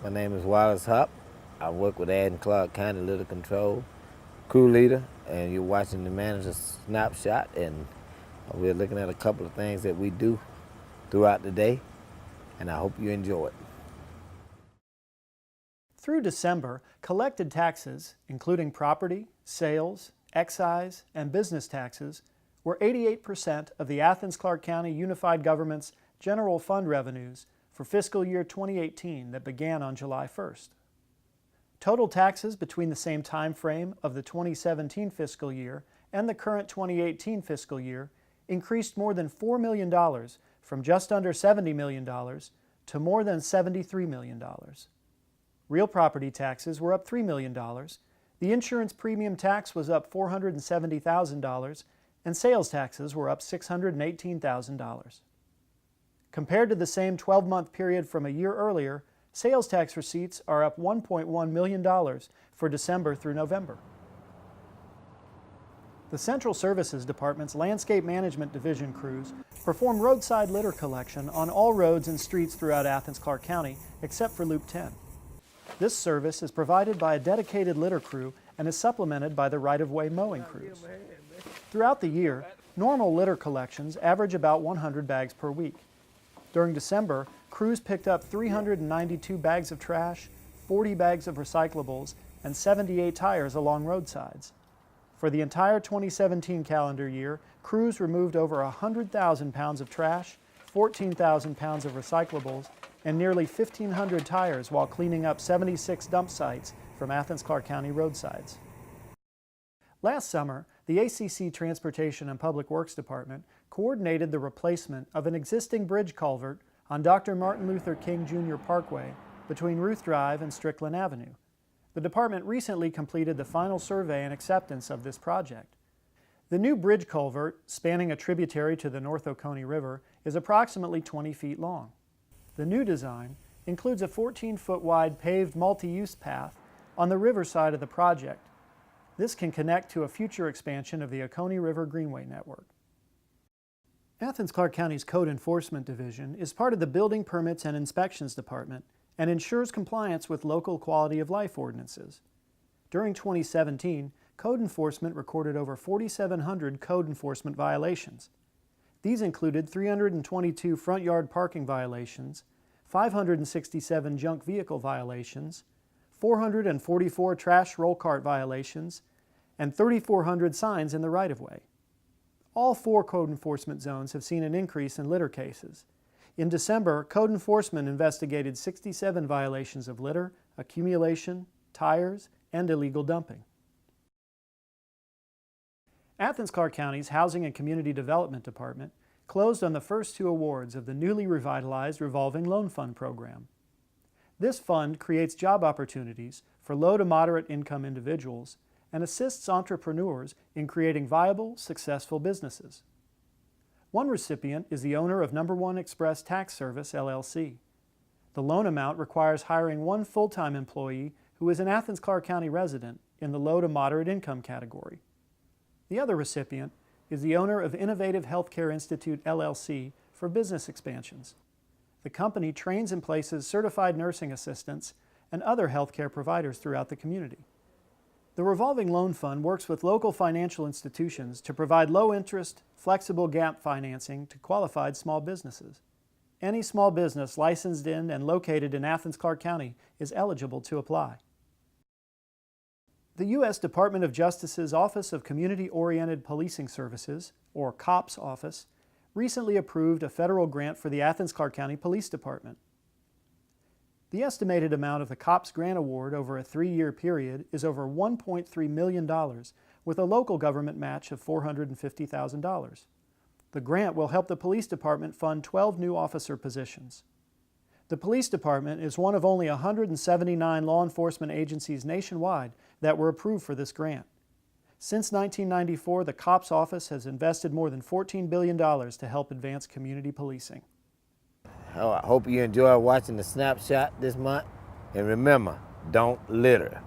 My name is Wallace Hopp. I work with Athens-Clarke County Litter Control, crew leader, and you're watching the manager's snapshot, and we're looking at a couple of things that we do throughout the day, and I hope you enjoy it. Through December, collected taxes, including property, sales, excise, and business taxes, were 88% of the Athens-Clarke County Unified Government's general fund revenues for fiscal year 2018 that began on July 1st. Total taxes between the same time frame of the 2017 fiscal year and the current 2018 fiscal year increased more than $4 million from just under $70 million to more than $73 million. Real property taxes were up $3 million, the insurance premium tax was up $470,000, and sales taxes were up $618,000. Compared to the same 12-month period from a year earlier, sales tax receipts are up $1.1 million for December through November. The Central Services Department's Landscape Management Division crews perform roadside litter collection on all roads and streets throughout Athens-Clarke County except for Loop 10. This service is provided by a dedicated litter crew and is supplemented by the right-of-way mowing crews. Throughout the year, normal litter collections average about 100 bags per week. During December, crews picked up 392 bags of trash, 40 bags of recyclables, and 78 tires along roadsides. For the entire 2017 calendar year, crews removed over 100,000 pounds of trash, 14,000 pounds of recyclables, and nearly 1,500 tires while cleaning up 76 dump sites from Athens-Clarke County roadsides. Last summer, the ACC Transportation and Public Works Department coordinated the replacement of an existing bridge culvert on Dr. Martin Luther King Jr. Parkway between Ruth Drive and Strickland Avenue. The department recently completed the final survey and acceptance of this project. The new bridge culvert, spanning a tributary to the North Oconee River, is approximately 20 feet long. The new design includes a 14-foot wide paved multi-use path on the river side of the project. This can connect to a future expansion of the Oconee River Greenway network. Athens-Clarke County's Code Enforcement Division is part of the Building Permits and Inspections Department and ensures compliance with local quality of life ordinances. During 2017, Code Enforcement recorded over 4,700 code enforcement violations. These included 322 front yard parking violations, 567 junk vehicle violations, 444 trash roll cart violations, and 3,400 signs in the right-of-way. All 4 code enforcement zones have seen an increase in litter cases. In December, code enforcement investigated 67 violations of litter, accumulation, tires, and illegal dumping. Athens-Clarke County's Housing and Community Development Department closed on the first 2 awards of the newly revitalized Revolving Loan Fund program. This fund creates job opportunities for low to moderate income individuals and assists entrepreneurs in creating viable, successful businesses. One recipient is the owner of No. 1 Express Tax Service, LLC. The loan amount requires hiring 1 full-time employee who is an Athens-Clarke County resident in the low to moderate income category. The other recipient is the owner of Innovative Healthcare Institute, LLC, for business expansions. The company trains and places certified nursing assistants and other healthcare providers throughout the community. The Revolving Loan Fund works with local financial institutions to provide low-interest, flexible gap financing to qualified small businesses. Any small business licensed in and located in Athens-Clarke County is eligible to apply. The U.S. Department of Justice's Office of Community-Oriented Policing Services, or C.O.P.S office, recently approved a federal grant for the Athens-Clarke County Police Department. The estimated amount of the C.O.P.S grant award over a 3-year period is over $1.3 million, with a local government match of $450,000. The grant will help the police department fund 12 new officer positions. The police department is one of only 179 law enforcement agencies nationwide that were approved for this grant. Since 1994, the C.O.P.S office has invested more than $14 billion to help advance community policing. I hope you enjoy watching the snapshot this month. And remember, don't litter.